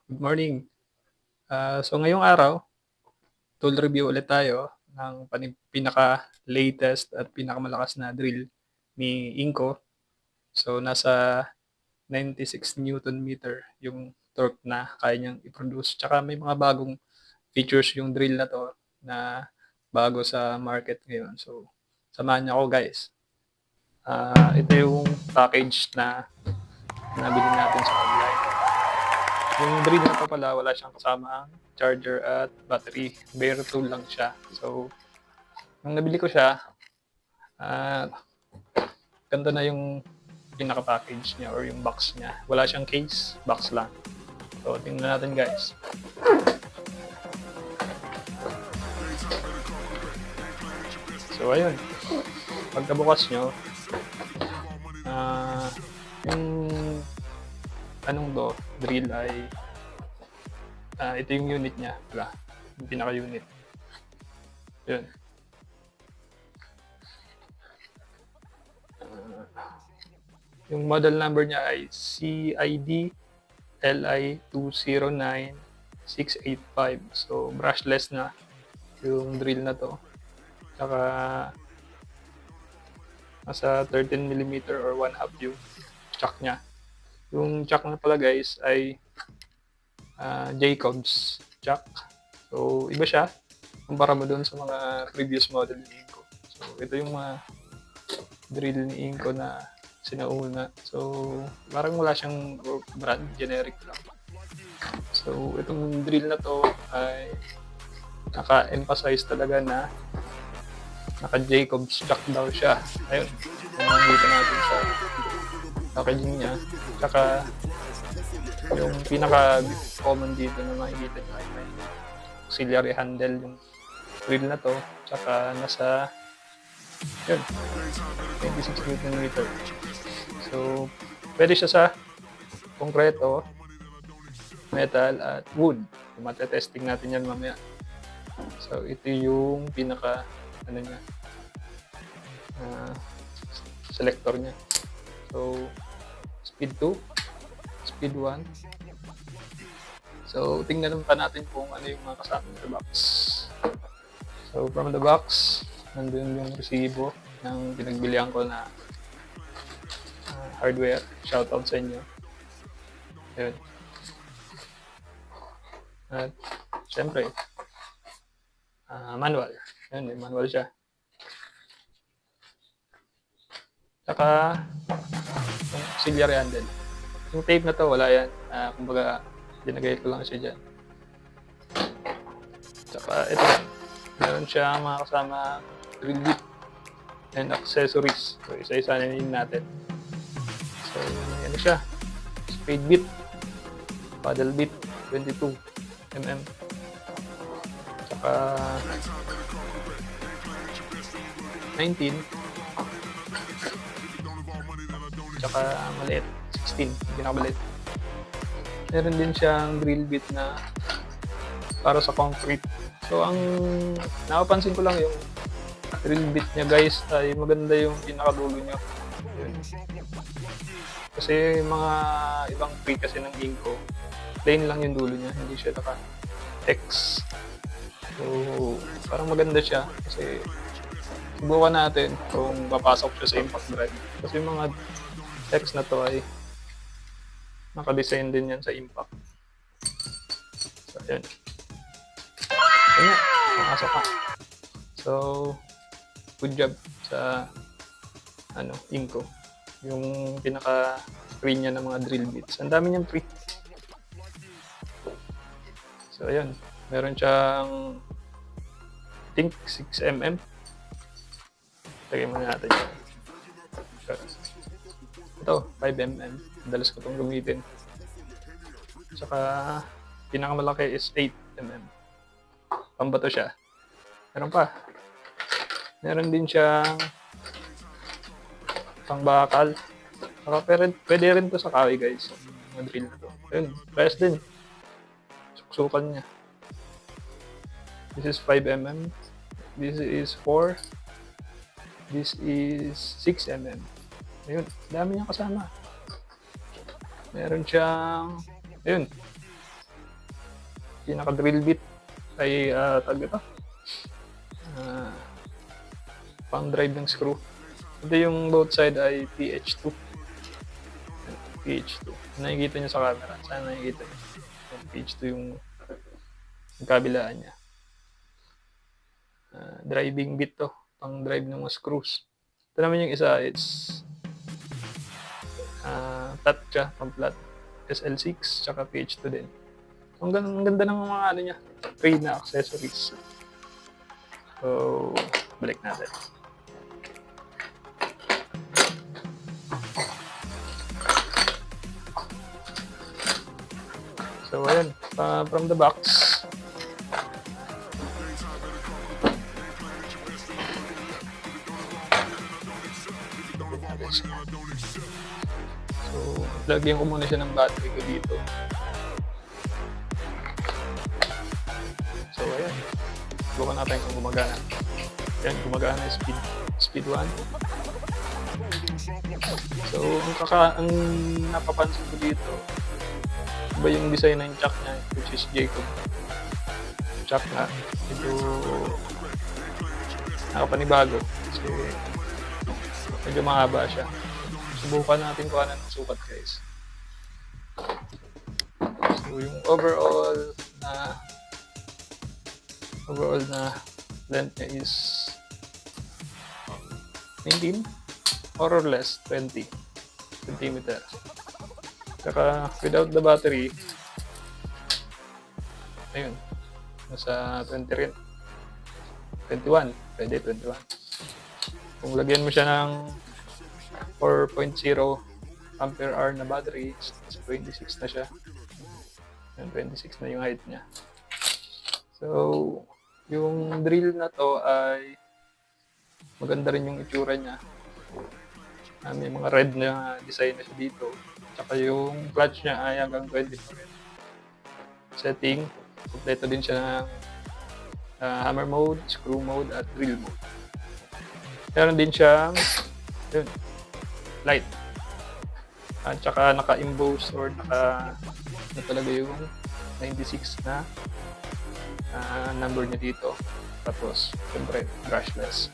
Good morning. So ngayong araw, tool review ulit tayo ng pinaka-latest at pinakamalakas na drill ni Inco. So nasa 96 Newton meter yung torque na kaya niyang i-produce. Tsaka may mga bagong features yung drill na to na bago sa market ngayon. So samahan niyo ako guys. Ito yung package na nabili natin sa online. Yung drill na to pala, wala siyang kasama ang charger at battery. Bare tool lang siya. So, nung nabili ko siya, ganito na yung pinaka-package niya or yung box niya. Wala siyang case, box lang. So, tingnan natin guys. So, ayun. Pagkabukas nyo, yung drill ay ito yung unit niya pala, yung pinaka-unit. Yun. Yung model number niya ay CID LI209685. So, brushless na yung drill na to. Tsaka nasa 13mm or 1/2 yung chuck niya. Yung chuck na pala guys ay Jacobs chuck. So, iba siya kumpara mo dun sa mga previous model ni Inco. So, ito yung mga drill ni Inco na sinauna. So, parang wala siyang brand, generic lang. So, itong drill na to ay naka-emphasize talaga na naka-Jacobs chuck daw siya. Ayun, makikita natin sa packaging niya. Tsaka, yung pinaka-common dito na makikita nyo ay may auxiliary handle yung drill na to. Tsaka nasa, yun, 26 Nm. So, pwede siya sa konkreto, metal, at wood. Matetesting natin yan mamaya. So, ito yung pinaka, selector niya. So, speed 2, speed 1. So, tingnan pa natin kung ano yung mga kasama sa box. So, from the box, nandun yung resibo ng pinagbilihan ko na hardware. Shoutout sa inyo. Yun. At, syempre, manual. Yun, may manual siya. Saka, yung auxiliary handle. Yung tape na to, wala yan. Kumbaga, dinagay ko lang siya dyan. Saka, ito. Meron siya mga kasama drill bit and accessories. So, isa-isa na yun natin. So, yan siya. Spade bit, paddle bit, 22mm. Saka 19. Saka maliit, 16. Pinakamaliit. Meron din siyang drill bit na para sa concrete. So, ang napapansin ko lang yung drill bit niya guys ay maganda yung pinakadulo niya. Yun. Kasi mga ibang free kasi ng Inco, plain lang yung dulo niya, hindi siya naka-X. So, parang maganda siya kasi subukan natin kung papasok siya sa impact drive. Kasi yung mga X na to ay naka-design din yan sa impact. So, yun. Ayan, nakasok ka. So, good job sa Inco. Yung pinaka-free niya ng mga drill bits. Ang dami niyang free. So, ayan. Meron siyang I think 6mm. Lagay muna natin yan. Ito, 5mm. Madalas ko itong gamitin. Saka, pinakamalaki is 8mm. Pambato siya. Meron pa. Meron din siyang pangbakal. Saka pwede rin to sa kahoy guys. Yung drill na to. Ayun, press din. Suksukan niya. This is 5mm. This is 4. This is 6mm. Ayun, dami niyang kasama. Meron siyang, ayun, pinaka-drill bit ay tawag ito, pang drive ng screw. Ito yung both side ay PH2. PH2. Nakikita nyo sa camera. Sana nakikita nyo. PH2 yung kabilaan niya. Driving bit to. Pang drive ng mga screws. Ito naman yung isa. It's Tatcha, pang flat. SL6, tsaka PH2 din. Ang ganda ng mga ano niya. Free na accessories. So, balik natin. So, ayan. From the box. So, lagyan ko muna siya ng battery ko dito. So, ayan. Subukan natin kung gumagana. Ayan, gumagana yung speed 1. So, ang napapansin ko dito, iba yung design ng chuck niya, which is Jacob. Chuck na. Ito, nakapanibago. Kasi, medyo mahaba siya. Subukan natin kung ano ng sukat, guys. So, yung overall length niya is 19 or less 20 cm. Saka without the battery, ayun, nasa 20 rin. 21, pwede 21. Kung lagyan mo siya ng 4.0 ampere hour na battery, 26 na siya. 26 na yung height niya. So, yung drill na to ay maganda rin yung itsura niya. May mga red na design na siya dito. Tsaka yung clutch niya ay hanggang 20 pa rin. Setting, kompleto din siya ng hammer mode, screw mode, at drill mode. Meron din siyang light. At saka naka-emboss or na talaga yung 96 na number niya dito. Tapos, siyempre, brushless.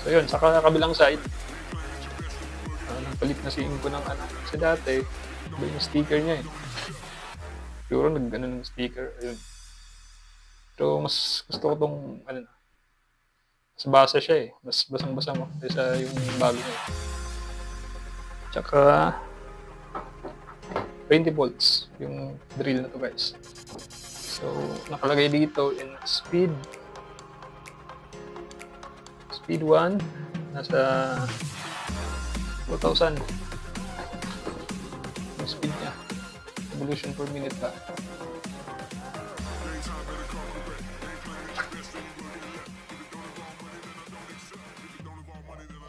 So yun, saka kabilang side, nagpalit na si Inko ng kasi dati, iba yung sticker niya eh. Siguro nag-ano ng sticker, ayun. Pero mas gusto ko tong, mas basa siya eh. Mas basang-basa mo kaysa yung bago niya. Tsaka 20 volts yung drill na to, guys. So, nakalagay dito in speed 1, nasa 2,000 yung speed niya. Revolution per minute pa.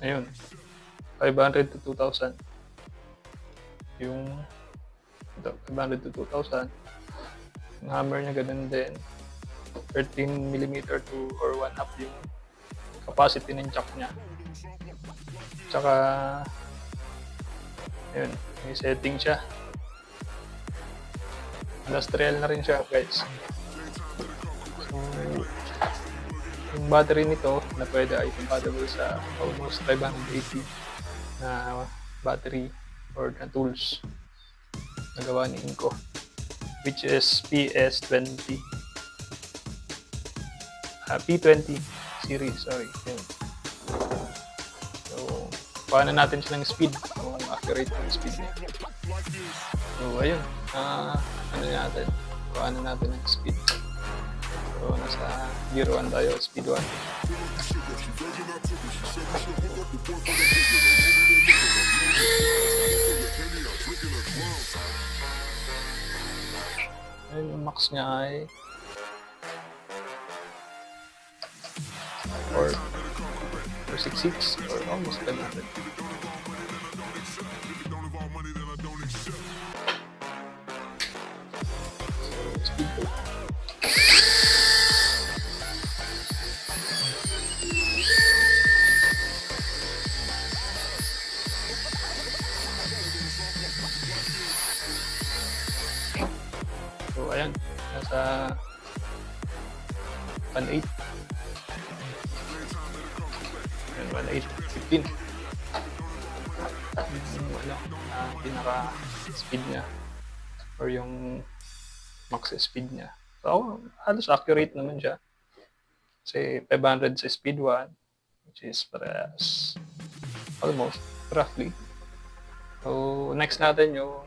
Ayun, 500 to 2,000 yung 500 to 2,000. Yung hammer niya ganun din, 13mm to or 1/2 yung capacity ng chuck niya. Tsaka ayun, may setting siya. Industrial na rin siya, guys. So, yung battery nito na pwede ay compatible sa almost 580 na battery or na tools na gawa ni Inco, which is PS20 P20 series, sorry. Yun. So, paano natin siya ng speed, kung accurate ng speed niya. So, ayun, paano natin ng speed. So, nasa gear 1 tayo, speed 1. Ayun, yung max niya ay 466 or almost 500. So, speed 2. So, ayan. nasa 1.8. Yan, 1.8.15. Yung pinaka-speed niya or yung max speed niya. So, halos accurate naman siya. Kasi 500 sa speed 1, which is parehas almost, roughly. So, next natin yung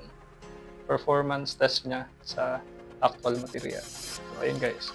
performance test niya sa actual material. So, ayun guys.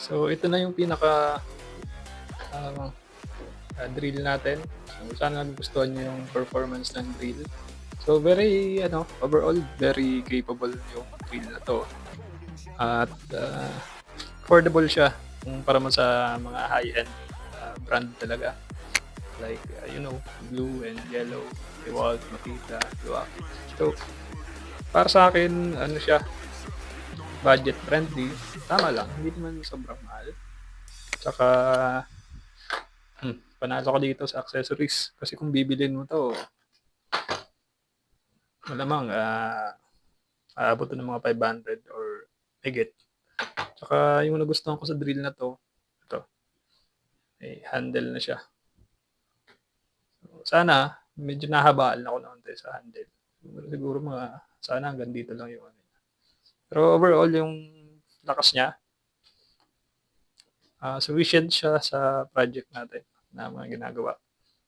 So, ito na yung pinaka drill natin. So, sana nagustuhan nyo yung performance ng drill. So, very, overall, very capable yung drill na to. At affordable siya para mo sa mga high-end brand talaga. Like, blue and yellow, DeWalt, Makita, Luwak. So, para sa akin, siya, budget friendly, tama lang, hindi naman sobrang mahal. Tsaka, panalo ko dito sa accessories. Kasi kung bibilin mo to, malamang, aabot to ng mga 500 or higit. Tsaka, yung nagustuhan ko sa drill na to, ito, handle na siya. So, sana, medyo nahabaan ako naunti sa handle. Siguro sana hanggang dito lang yung Pero overall, yung lakas niya, sufficient siya sa project natin na mga ginagawa.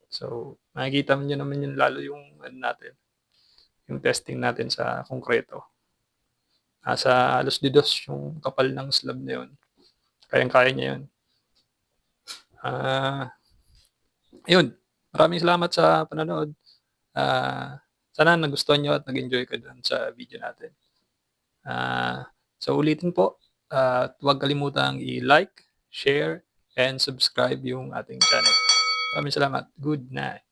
So, makikita nyo naman yun lalo yung yung testing natin sa konkreto. Sa alos didos yung kapal ng slab na yun. Kayang-kaya niya yun. Yun. Maraming salamat sa panonood. Sana nagustuhan nyo at nag-enjoy ka dun sa video natin. So ulitin po, huwag kalimutang i-like, share, and subscribe yung ating channel. Maraming salamat. Good night.